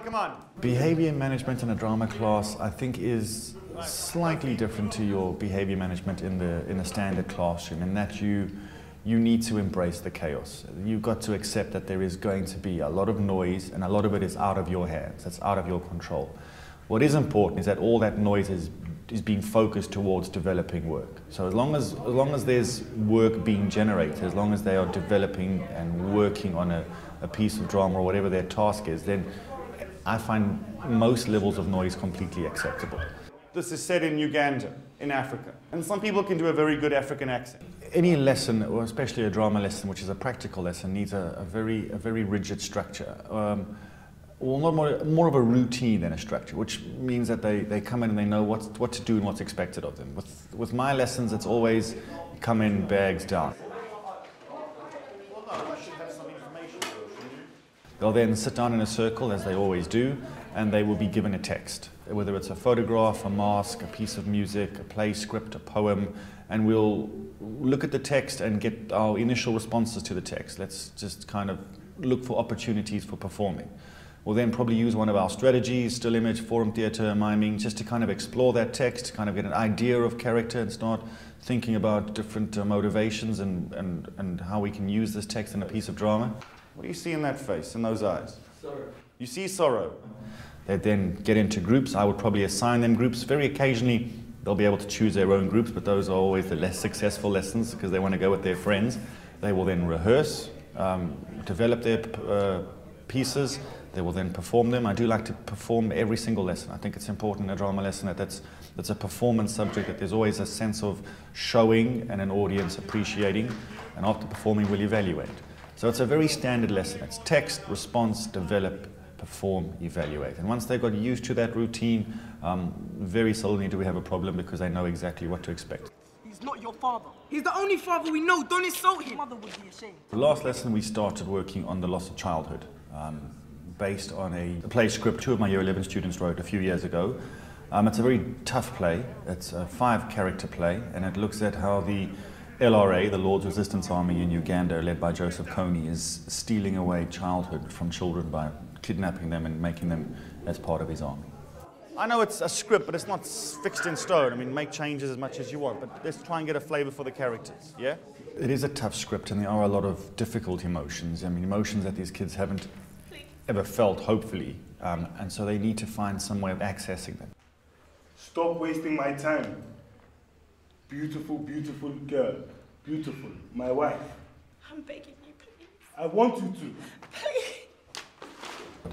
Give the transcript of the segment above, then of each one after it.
Come on. Behavior management in a drama class, I think, is slightly different to your behavior management in a standard classroom, in that you need to embrace the chaos. You've got to accept that there is going to be a lot of noise, and a lot of it is out of your hands, it's out of your control. What is important is that all that noise is being focused towards developing work. So as long as there's work being generated, as long as they are developing and working on a piece of drama or whatever their task is, then I find most levels of noise completely acceptable. This is set in Uganda, in Africa, and some people can do a very good African accent. Any lesson, or especially a drama lesson, which is a practical lesson, needs a very rigid structure. Well, more of a routine than a structure, which means that they come in and they know what to do and what's expected of them. With my lessons, it's always come in, bags down. They'll then sit down in a circle, as they always do, and they will be given a text, whether it's a photograph, a mask, a piece of music, a play script, a poem, and we'll look at the text and get our initial responses to the text. Let's just kind of look for opportunities for performing. We'll then probably use one of our strategies, still image, forum theatre, miming, just to kind of explore that text, kind of get an idea of character and start thinking about different motivations and how we can use this text in a piece of drama. What do you see in that face, in those eyes? Sorrow. You see sorrow. They then get into groups. I would probably assign them groups. Very occasionally, they'll be able to choose their own groups, but those are always the less successful lessons because they want to go with their friends. They will then rehearse, develop their pieces. They will then perform them. I do like to perform every single lesson. I think it's important in a drama lesson that that's a performance subject, that there's always a sense of showing and an audience appreciating, and after performing we'll evaluate. So it's a very standard lesson. It's text, response, develop, perform, evaluate. And once they've got used to that routine, very seldomly do we have a problem because they know exactly what to expect. He's not your father. He's the only father we know. Don't insult him. Mother would be ashamed. The last lesson we started working on the loss of childhood, based on a play script 2 of my Year 11 students wrote a few years ago. It's a very tough play. It's a 5-character play, and it looks at how the LRA, the Lord's Resistance Army in Uganda, led by Joseph Kony, is stealing away childhood from children by kidnapping them and making them as part of his army. I know it's a script, but it's not fixed in stone. I mean, make changes as much as you want, but let's try and get a flavour for the characters, yeah? It is a tough script, and there are a lot of difficult emotions. I mean, emotions that these kids haven't ever felt, hopefully, and so they need to find some way of accessing them. Stop wasting my time. Beautiful, beautiful girl. Beautiful. My wife. I'm begging you, please. I want you to. Please.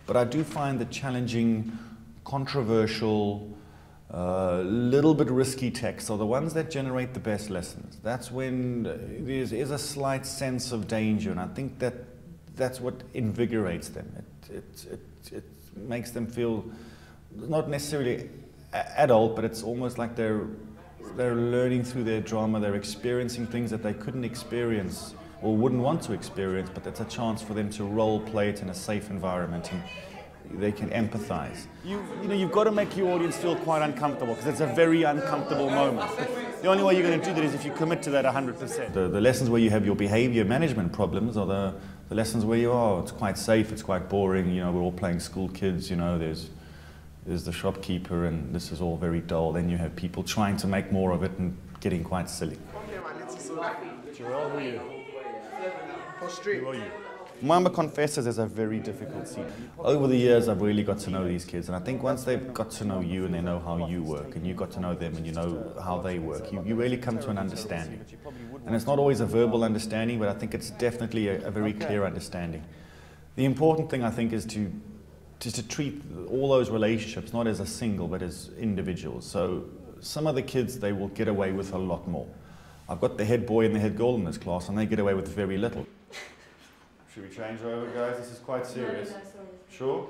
But I do find the challenging, controversial, little bit risky texts are the ones that generate the best lessons. That's when there is a slight sense of danger, and I think that's what invigorates them. It makes them feel not necessarily adult, but it's almost like they're learning through their drama. They're experiencing things that they couldn't experience or wouldn't want to experience, but it's a chance for them to role play it in a safe environment, and they can empathize. You've got to make your audience feel quite uncomfortable, because it's a very uncomfortable moment. The only way you're going to do that is if you commit to that 100%. The lessons where you have your behavior management problems are the lessons where it's quite safe, it's quite boring, we're all playing school kids, there's the shopkeeper, and this is all very dull. Then you have people trying to make more of it and getting quite silly. Jarrell, who are you? Who are you? Mama Confesses is a very difficult scene. Over the years, I've really got to know these kids, and I think once they've got to know you and they know how you work, and you got to know them and you know how they work, you really come to an understanding. And it's not always a verbal understanding, but I think it's definitely a very clear understanding. The important thing, I think, is to treat all those relationships not as a single, but as individuals. So some of the kids, they will get away with a lot more. I've got the head boy and the head girl in this class, and they get away with very little. Should we change over, guys? This is quite serious. No, sorry. Sure?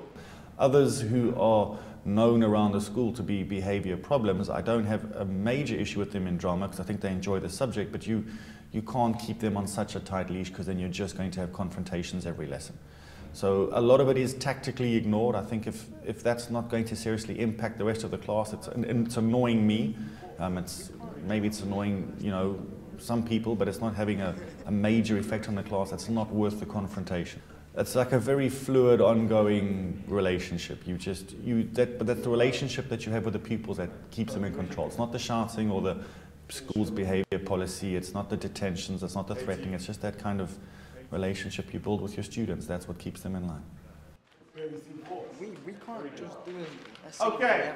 Others who are known around the school to be behavior problems, I don't have a major issue with them in drama, because I think they enjoy the subject, but you can't keep them on such a tight leash, because then you're just going to have confrontations every lesson. So a lot of it is tactically ignored. I think if that's not going to seriously impact the rest of the class, it's annoying me. Maybe it's annoying, some people, but it's not having a major effect on the class. That's not worth the confrontation. It's like a very fluid, ongoing relationship. But that's the relationship that you have with the pupils that keeps them in control. It's not the shouting or the school's behavior policy. It's not the detentions. It's not the threatening. It's just that kind of relationship you build with your students. That's what keeps them in line. We can't just do it. Okay.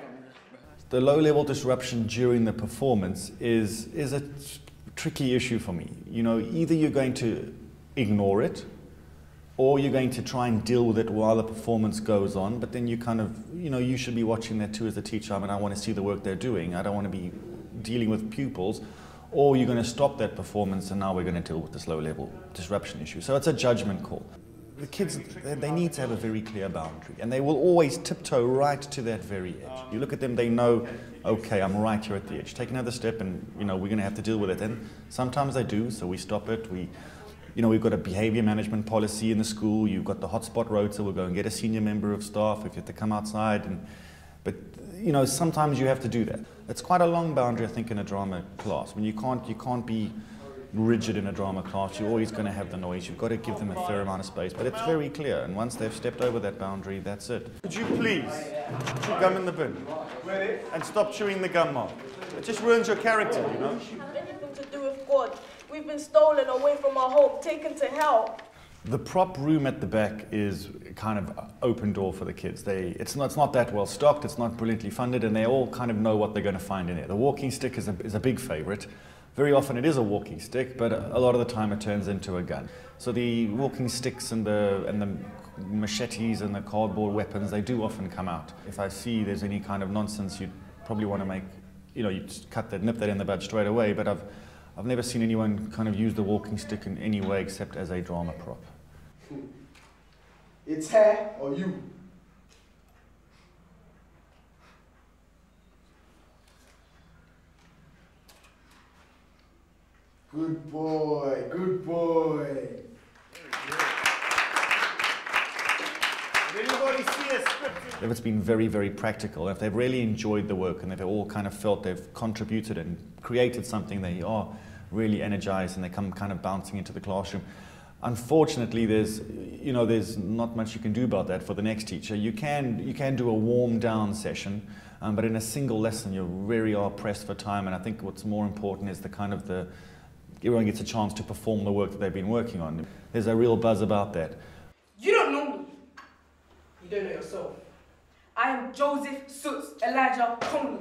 The low-level disruption during the performance is a tricky issue for me. You know, either you're going to ignore it, or you're going to try and deal with it while the performance goes on, but then you kind of, you know, you should be watching that too as a teacher. I mean, I want to see the work they're doing. I don't want to be dealing with pupils, or you're going to stop that performance and now we're going to deal with this low-level disruption issue. So it's a judgment call. The kids, they need to have a very clear boundary, and they will always tiptoe right to that very edge. You look at them, they know, okay, I'm right here at the edge. Take another step and, you know, we're going to have to deal with it. And sometimes they do, so we stop it. You know, we've got a behavior management policy in the school. You've got the hotspot rota. We'll go and get a senior member of staff if you have to come outside. But, you know, sometimes you have to do that. It's quite a long boundary, I think, in a drama class. I mean, you can't be rigid in a drama class. You're always going to have the noise. You've got to give them a fair amount of space. But it's very clear. And once they've stepped over that boundary, that's it. Could you please chew gum in the bin and stop chewing the gum, Mark? It just ruins your character, you know? Anything to do with God. We've been stolen away from our home, taken to hell. The prop room at the back is kind of open door for the kids. It's not that well stocked, it's not brilliantly funded, and they all kind of know what they're going to find in it. The walking stick is a big favorite. Very often it is a walking stick, but a lot of the time it turns into a gun. So the walking sticks and the machetes and the cardboard weapons, they do often come out. If I see there's any kind of nonsense, you'd probably want to make, you know, you nip that in the bud straight away, but I've never seen anyone kind of use the walking stick in any way except as a drama prop. It's her or you. Good boy, good boy. Did anybody see a script? If it's been very, very practical, if they've really enjoyed the work and they've all kind of felt they've contributed and created something, they are really energized and they come kind of bouncing into the classroom. Unfortunately, there's not much you can do about that for the next teacher. You can do a warm down session, but in a single lesson you really are pressed for time, and I think what's more important is everyone gets a chance to perform the work that they've been working on. There's a real buzz about that. You don't know me. You don't know yourself. I am Joseph Suits Elijah Conley.